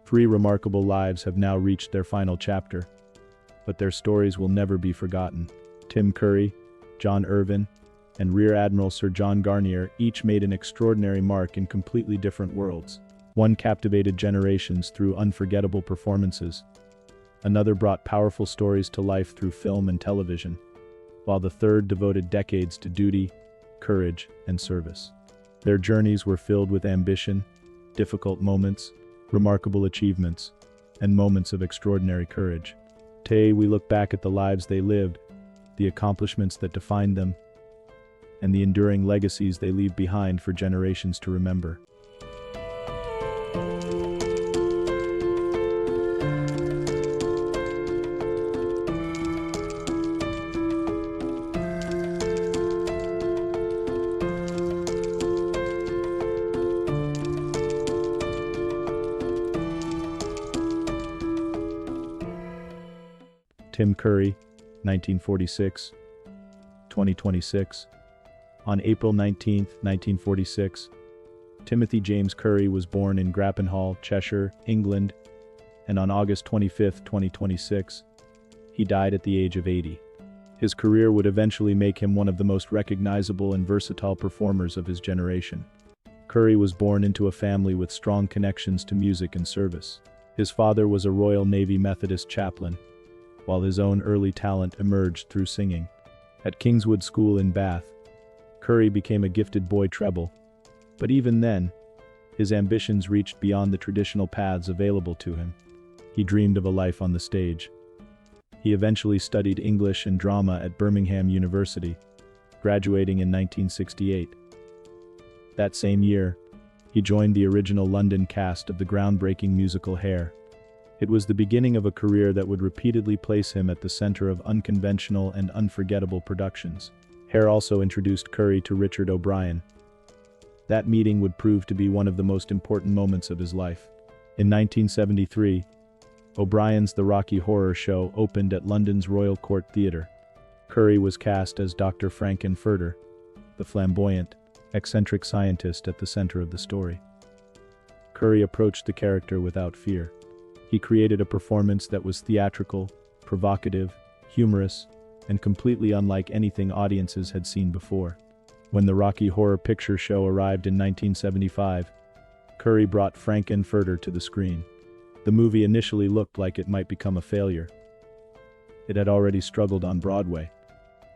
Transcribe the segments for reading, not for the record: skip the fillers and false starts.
Three remarkable lives have now reached their final chapter, but their stories will never be forgotten. Tim Curry, John Irvin, and Rear-Admiral Sir John Garnier each made an extraordinary mark in completely different worlds. One captivated generations through unforgettable performances. Another brought powerful stories to life through film and television, while the third devoted decades to duty, courage, and service. Their journeys were filled with ambition, difficult moments, remarkable achievements, and moments of extraordinary courage. Today we look back at the lives they lived, the accomplishments that defined them, and the enduring legacies they leave behind for generations to remember. Tim Curry, 1946, 2026. On April 19, 1946, Timothy James Curry was born in Grappenhall, Cheshire, England, and on August 25, 2026, he died at the age of 80. His career would eventually make him one of the most recognizable and versatile performers of his generation. Curry was born into a family with strong connections to music and service. His father was a Royal Navy Methodist chaplain, while his own early talent emerged through singing. At Kingswood School in Bath, Curry became a gifted boy treble, but even then, his ambitions reached beyond the traditional paths available to him. He dreamed of a life on the stage. He eventually studied English and drama at Birmingham University, graduating in 1968. That same year, he joined the original London cast of the groundbreaking musical Hair. It was the beginning of a career that would repeatedly place him at the center of unconventional and unforgettable productions. Hair also introduced Curry to Richard O'Brien. That meeting would prove to be one of the most important moments of his life. In 1973, O'Brien's The Rocky Horror Show opened at London's Royal Court Theatre. Curry was cast as Dr. Frankenfurter, the flamboyant, eccentric scientist at the center of the story. Curry approached the character without fear. He created a performance that was theatrical, provocative, humorous, and completely unlike anything audiences had seen before. When the Rocky Horror Picture Show arrived in 1975, Curry brought Frankenfurter to the screen. The movie initially looked like it might become a failure. It had already struggled on Broadway,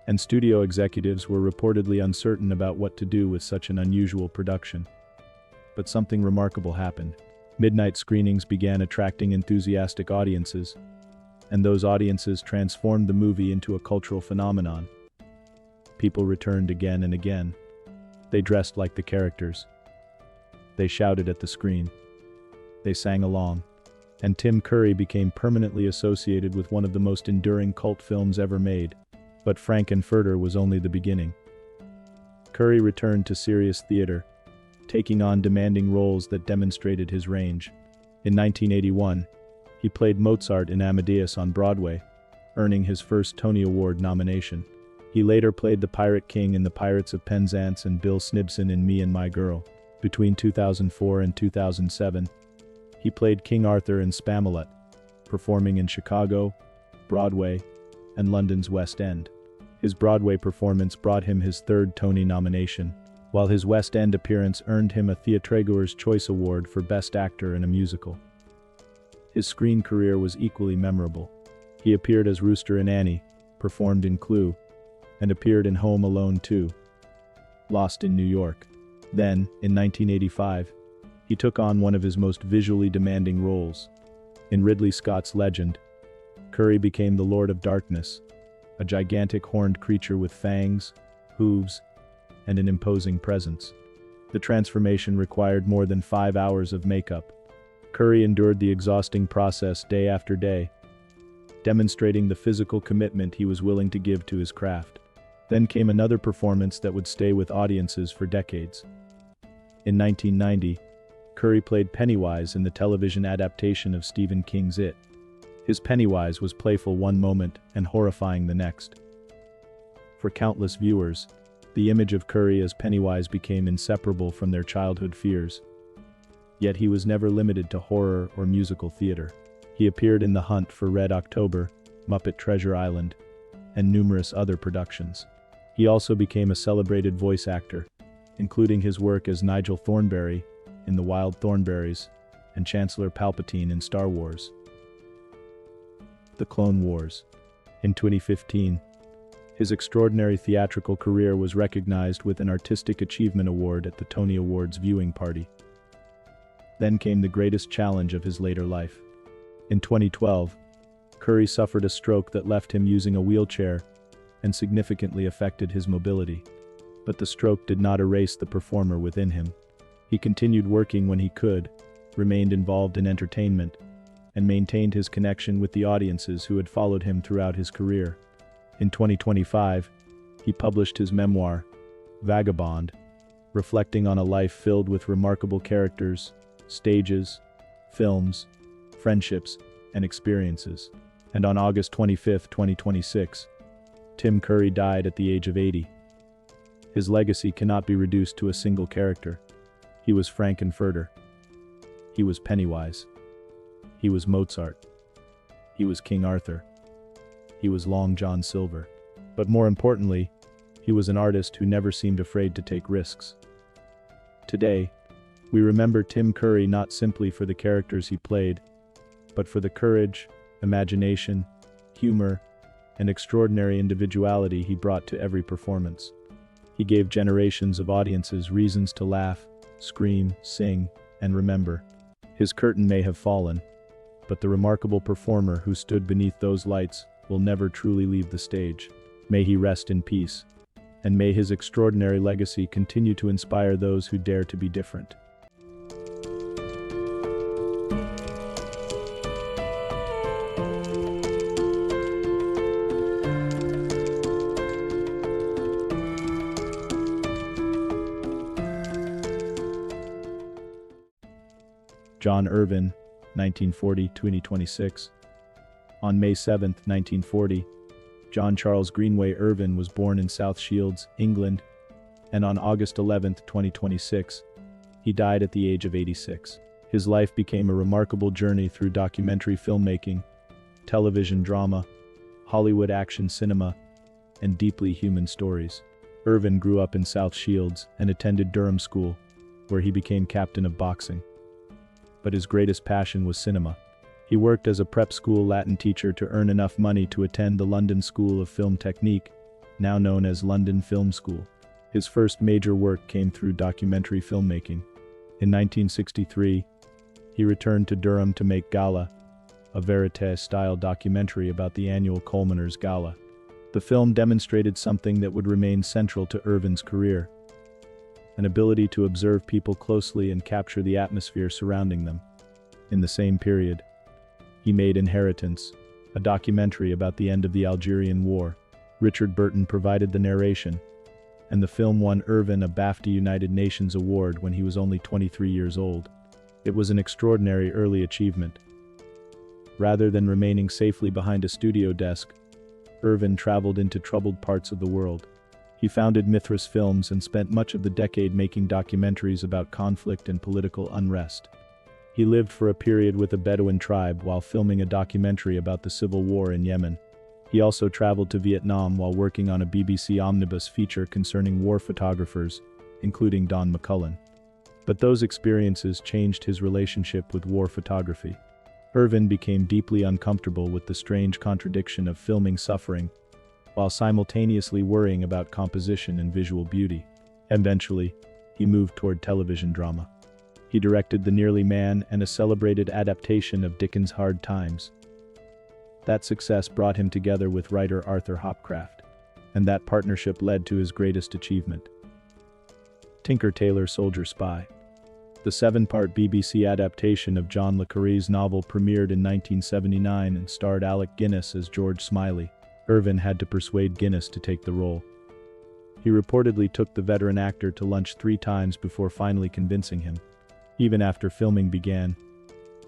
and studio executives were reportedly uncertain about what to do with such an unusual production. But something remarkable happened. Midnight screenings began attracting enthusiastic audiences, and those audiences transformed the movie into a cultural phenomenon. People returned again and again. They dressed like the characters. They shouted at the screen. They sang along. And Tim Curry became permanently associated with one of the most enduring cult films ever made. But Frankenfurter was only the beginning. Curry returned to serious theater, taking on demanding roles that demonstrated his range. In 1981, he played Mozart in Amadeus on Broadway, earning his first Tony Award nomination. He later played the Pirate King in The Pirates of Penzance and Bill Snibson in Me and My Girl. Between 2004 and 2007, he played King Arthur in Spamalot, performing in Chicago, Broadway, and London's West End. His Broadway performance brought him his third Tony nomination, while his West End appearance earned him a Theatragor's Choice Award for Best Actor in a Musical. His screen career was equally memorable. He appeared as Rooster in Annie, performed in Clue, and appeared in Home Alone 2, Lost in New York. Then, in 1985, he took on one of his most visually demanding roles. In Ridley Scott's Legend, Curry became the Lord of Darkness, a gigantic horned creature with fangs, hooves, and an imposing presence. The transformation required more than 5 hours of makeup. Curry endured the exhausting process day after day, demonstrating the physical commitment he was willing to give to his craft. Then came another performance that would stay with audiences for decades. In 1990, Curry played Pennywise in the television adaptation of Stephen King's It. His Pennywise was playful one moment and horrifying the next. For countless viewers, the image of Curry as Pennywise became inseparable from their childhood fears. Yet he was never limited to horror or musical theater. He appeared in The Hunt for Red October, Muppet Treasure Island, and numerous other productions. He also became a celebrated voice actor, including his work as Nigel Thornberry in The Wild Thornberrys and Chancellor Palpatine in Star Wars: The Clone Wars. In 2015, his extraordinary theatrical career was recognized with an Artistic Achievement Award at the Tony Awards viewing party. Then came the greatest challenge of his later life. In 2012, Curry suffered a stroke that left him using a wheelchair and significantly affected his mobility. But the stroke did not erase the performer within him. He continued working when he could, remained involved in entertainment, and maintained his connection with the audiences who had followed him throughout his career. In 2025, he published his memoir, Vagabond, reflecting on a life filled with remarkable characters, stages, films, friendships, and experiences. And on August 25, 2026, Tim Curry died at the age of 80. His legacy cannot be reduced to a single character. He was Frankenfurter. He was Pennywise. He was Mozart. He was King Arthur. He was Long John Silver. But more importantly, he was an artist who never seemed afraid to take risks. Today, we remember Tim Curry not simply for the characters he played, but for the courage, imagination, humor, and extraordinary individuality he brought to every performance. He gave generations of audiences reasons to laugh, scream, sing, and remember. His curtain may have fallen, but the remarkable performer who stood beneath those lights will never truly leave the stage. May he rest in peace, and may his extraordinary legacy continue to inspire those who dare to be different. John Irvin, 1940-2026. On May 7, 1940, John Charles Greenway Irvin was born in South Shields, England, and on August 11, 2026, he died at the age of 86. His life became a remarkable journey through documentary filmmaking, television drama, Hollywood action cinema, and deeply human stories. Irvin grew up in South Shields and attended Durham School, where he became captain of boxing. But his greatest passion was cinema. He worked as a prep school Latin teacher to earn enough money to attend the London School of Film Technique, now known as London Film School. His first major work came through documentary filmmaking. In 1963, he returned to Durham to make Gala, a verite-style documentary about the annual Coalminers' Gala. The film demonstrated something that would remain central to Irvin's career: an ability to observe people closely and capture the atmosphere surrounding them. In the same period, he made Inheritance, a documentary about the end of the Algerian War. Richard Burton provided the narration, and the film won Irvin a BAFTA United Nations Award when he was only 23 years old. It was an extraordinary early achievement. Rather than remaining safely behind a studio desk, Irvin traveled into troubled parts of the world. He founded Mithras Films and spent much of the decade making documentaries about conflict and political unrest. He lived for a period with a Bedouin tribe while filming a documentary about the civil war in Yemen. He also traveled to Vietnam while working on a BBC omnibus feature concerning war photographers, including Don McCullin. But those experiences changed his relationship with war photography. Irvin became deeply uncomfortable with the strange contradiction of filming suffering while simultaneously worrying about composition and visual beauty. Eventually, he moved toward television drama. He directed The Nearly Man and a celebrated adaptation of Dickens' Hard Times. That success brought him together with writer Arthur Hopcroft, and that partnership led to his greatest achievement: Tinker Tailor Soldier Spy. The 7-part BBC adaptation of John le Carré's novel premiered in 1979 and starred Alec Guinness as George Smiley. Irvin had to persuade Guinness to take the role. He reportedly took the veteran actor to lunch 3 times before finally convincing him. Even after filming began,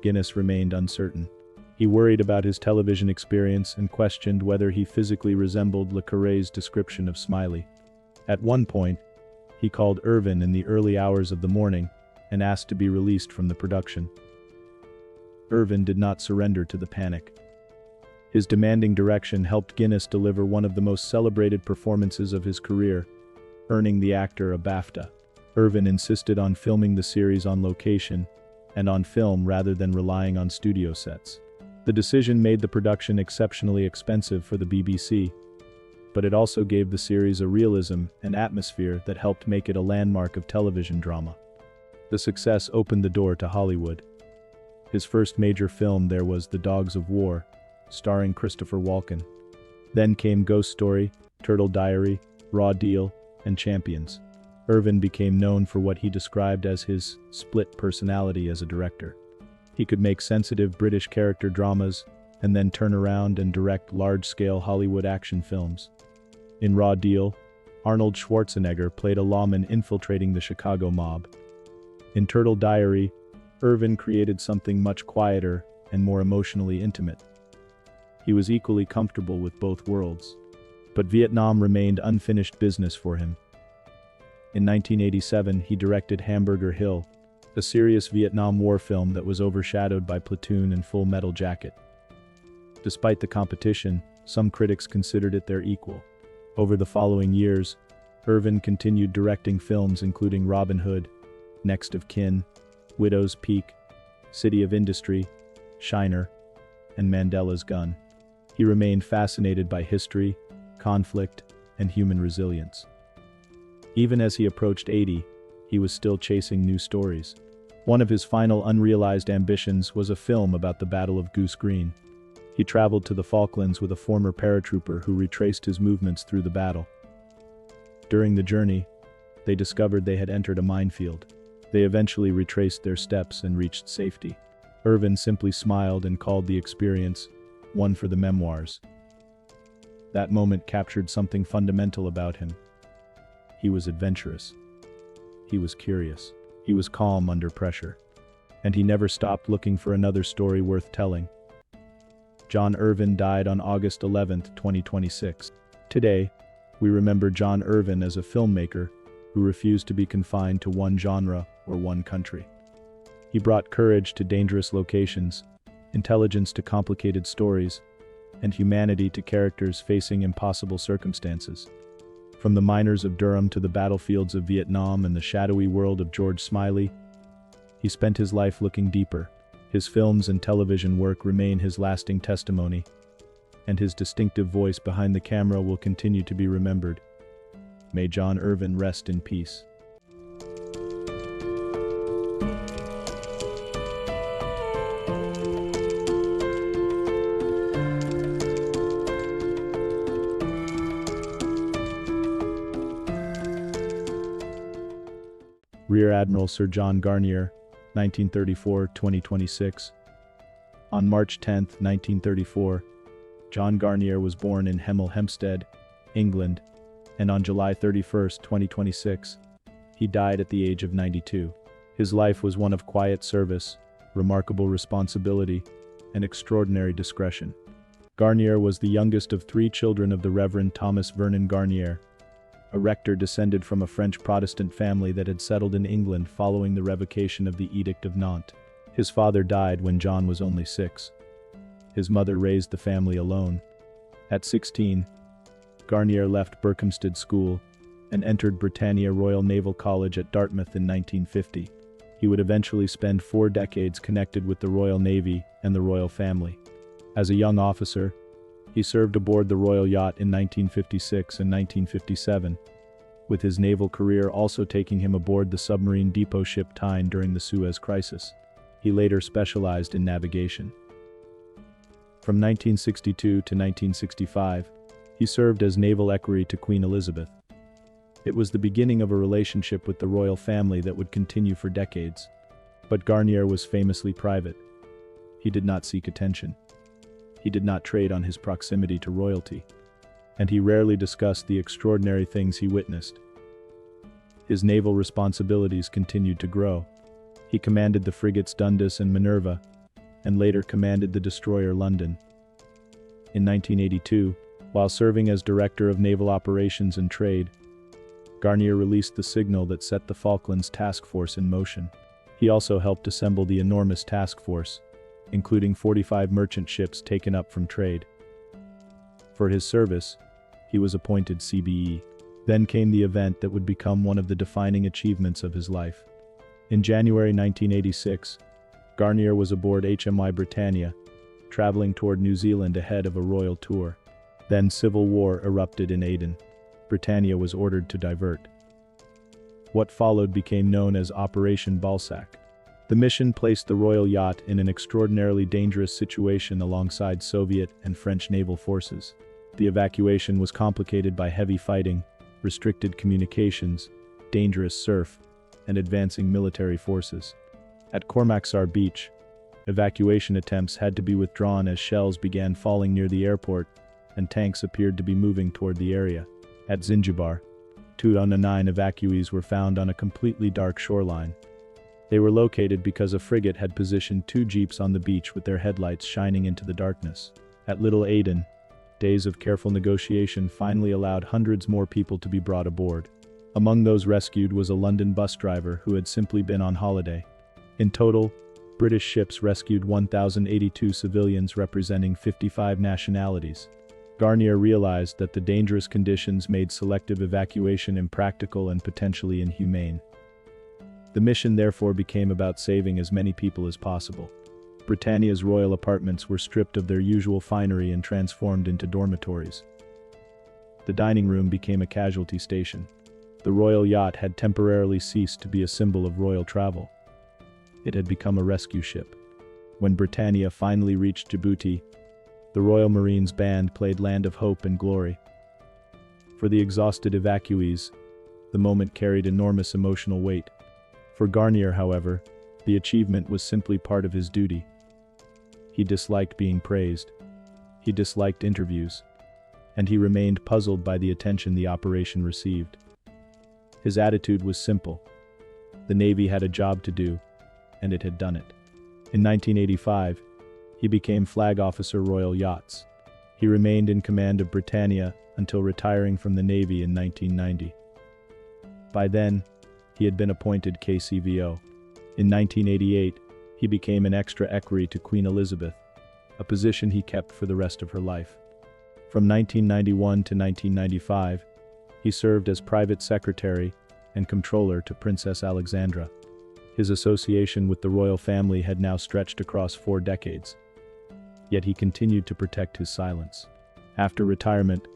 Guinness remained uncertain. He worried about his television experience and questioned whether he physically resembled le Carré's description of Smiley. At one point, he called Irvin in the early hours of the morning and asked to be released from the production. Irvin did not surrender to the panic. His demanding direction helped Guinness deliver one of the most celebrated performances of his career, earning the actor a BAFTA. Irvin insisted on filming the series on location and on film rather than relying on studio sets. The decision made the production exceptionally expensive for the BBC, but it also gave the series a realism and atmosphere that helped make it a landmark of television drama. The success opened the door to Hollywood. His first major film there was The Dogs of War, starring Christopher Walken. Then came Ghost Story, Turtle Diary, Raw Deal, and Champions. Irvin became known for what he described as his split personality as a director. He could make sensitive British character dramas and then turn around and direct large-scale Hollywood action films. In Raw Deal, Arnold Schwarzenegger played a lawman infiltrating the Chicago mob. In Turtle Diary, Irvin created something much quieter and more emotionally intimate. He was equally comfortable with both worlds. But Vietnam remained unfinished business for him. In 1987, he directed Hamburger Hill, a serious Vietnam War film that was overshadowed by Platoon and Full Metal Jacket. Despite the competition, some critics considered it their equal. Over the following years, Irvin continued directing films including Robin Hood, Next of Kin, Widow's Peak, City of Industry, Shiner, and Mandela's Gun. He remained fascinated by history, conflict, and human resilience. Even as he approached 80, he was still chasing new stories. One of his final unrealized ambitions was a film about the Battle of Goose Green. He traveled to the Falklands with a former paratrooper who retraced his movements through the battle. During the journey, they discovered they had entered a minefield. They eventually retraced their steps and reached safety. Irvin simply smiled and called the experience one for the memoirs. That moment captured something fundamental about him. He was adventurous. He was curious. He was calm under pressure. And he never stopped looking for another story worth telling. John Irvin died on August 11, 2026. Today, we remember John Irvin as a filmmaker who refused to be confined to one genre or one country. He brought courage to dangerous locations, intelligence to complicated stories, and humanity to characters facing impossible circumstances. From the miners of Durham to the battlefields of Vietnam and the shadowy world of George Smiley, he spent his life looking deeper. His films and television work remain his lasting testimony, and his distinctive voice behind the camera will continue to be remembered. May John Irvin rest in peace. Rear-Admiral Sir John Garnier, 1934-2026. On March 10, 1934, John Garnier was born in Hemel Hempstead, England, and on July 31, 2026, he died at the age of 92. His life was one of quiet service, remarkable responsibility, and extraordinary discretion. Garnier was the youngest of 3 children of the Reverend Thomas Vernon Garnier, a rector descended from a French Protestant family that had settled in England following the revocation of the Edict of Nantes. His father died when John was only 6. His mother raised the family alone. At 16, Garnier left Berkhamsted School and entered Britannia Royal Naval College at Dartmouth in 1950. He would eventually spend 4 decades connected with the Royal Navy and the royal family. As a young officer, he served aboard the Royal Yacht in 1956 and 1957, with his naval career also taking him aboard the submarine depot ship Tyne during the Suez Crisis. He later specialized in navigation. From 1962 to 1965, he served as naval equerry to Queen Elizabeth. It was the beginning of a relationship with the royal family that would continue for decades. But Garnier was famously private. He did not seek attention. He did not trade on his proximity to royalty, and he rarely discussed the extraordinary things he witnessed. His naval responsibilities continued to grow. He commanded the frigates Dundas and Minerva, and later commanded the destroyer London. In 1982, while serving as Director of Naval Operations and Trade, Garnier released the signal that set the Falklands Task Force in motion. He also helped assemble the enormous task force, including 45 merchant ships taken up from trade. For his service, he was appointed CBE. Then came the event that would become one of the defining achievements of his life. In January 1986, Garnier was aboard HMY Britannia, traveling toward New Zealand ahead of a royal tour. Then civil war erupted in Aden. Britannia was ordered to divert. What followed became known as Operation Balzac. The mission placed the royal yacht in an extraordinarily dangerous situation alongside Soviet and French naval forces. The evacuation was complicated by heavy fighting, restricted communications, dangerous surf, and advancing military forces. At Cormacsar Beach, evacuation attempts had to be withdrawn as shells began falling near the airport and tanks appeared to be moving toward the area. At Zinjibar, 209 evacuees were found on a completely dark shoreline. They were located because a frigate had positioned 2 jeeps on the beach with their headlights shining into the darkness. At Little Aden, days of careful negotiation finally allowed hundreds more people to be brought aboard. Among those rescued was a London bus driver who had simply been on holiday. In total, British ships rescued 1,082 civilians representing 55 nationalities. Garnier realized that the dangerous conditions made selective evacuation impractical and potentially inhumane. The mission therefore became about saving as many people as possible. Britannia's royal apartments were stripped of their usual finery and transformed into dormitories. The dining room became a casualty station. The royal yacht had temporarily ceased to be a symbol of royal travel. It had become a rescue ship. When Britannia finally reached Djibouti, the Royal Marines Band played Land of Hope and Glory. For the exhausted evacuees, the moment carried enormous emotional weight. For Garnier, however, the achievement was simply part of his duty. He disliked being praised. He disliked interviews. And he remained puzzled by the attention the operation received. His attitude was simple. The Navy had a job to do, and it had done it. In 1985, he became Flag Officer Royal Yachts. He remained in command of Britannia until retiring from the Navy in 1990. By then, he had been appointed KCVO. In 1988, he became an extra equerry to Queen Elizabeth, a position he kept for the rest of her life. From 1991 to 1995, he served as private secretary and controller to Princess Alexandra. His association with the royal family had now stretched across 4 decades. Yet he continued to protect his silence. After retirement,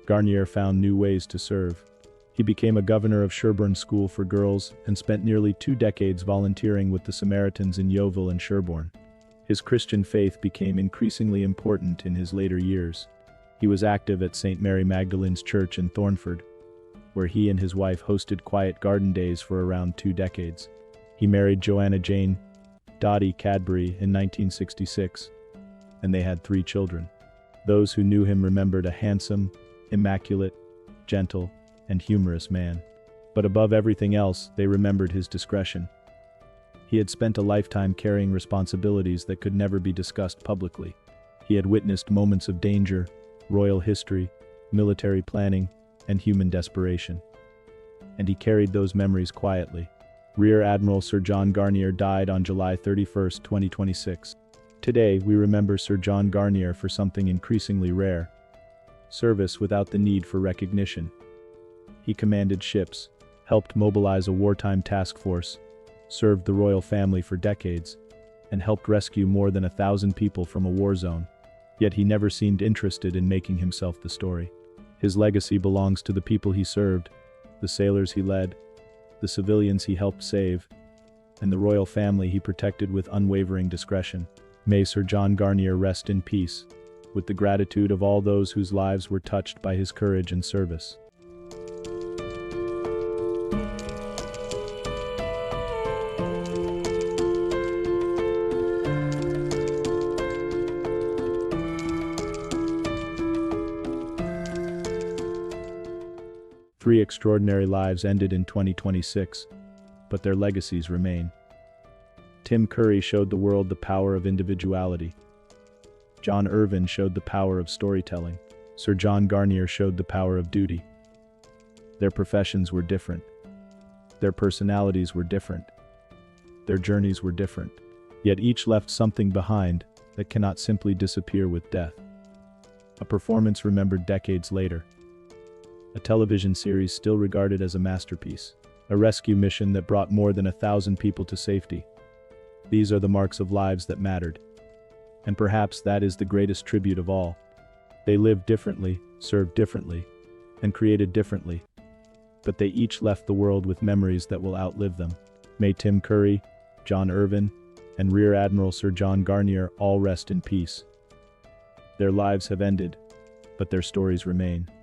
Garnier found new ways to serve. He became a governor of Sherborne School for Girls and spent nearly 2 decades volunteering with the Samaritans in Yeovil and Sherborne. His Christian faith became increasingly important in his later years. He was active at St. Mary Magdalene's Church in Thornford, where he and his wife hosted quiet garden days for around 2 decades. He married Joanna Jane Dottie Cadbury in 1966, and they had 3 children. Those who knew him remembered a handsome, immaculate, gentle, and humorous man. But above everything else, they remembered his discretion. He had spent a lifetime carrying responsibilities that could never be discussed publicly. He had witnessed moments of danger, royal history, military planning, and human desperation. And he carried those memories quietly. Rear-Admiral Sir John Garnier died on July 31, 2026. Today, we remember Sir John Garnier for something increasingly rare: service without the need for recognition. He commanded ships, helped mobilize a wartime task force, served the royal family for decades, and helped rescue more than 1,000 people from a war zone. Yet he never seemed interested in making himself the story. His legacy belongs to the people he served, the sailors he led, the civilians he helped save, and the royal family he protected with unwavering discretion. May Sir John Garnier rest in peace, with the gratitude of all those whose lives were touched by his courage and service. Three extraordinary lives ended in 2026, but their legacies remain. Tim Curry showed the world the power of individuality. John Irvin showed the power of storytelling. Sir John Garnier showed the power of duty. Their professions were different. Their personalities were different. Their journeys were different, yet each left something behind that cannot simply disappear with death. A performance remembered decades later. A television series still regarded as a masterpiece. A rescue mission that brought more than 1,000 people to safety. These are the marks of lives that mattered. And perhaps that is the greatest tribute of all. They lived differently, served differently, and created differently. But they each left the world with memories that will outlive them. May Tim Curry, John Irvin, and Rear-Admiral Sir John Garnier all rest in peace. Their lives have ended, but their stories remain.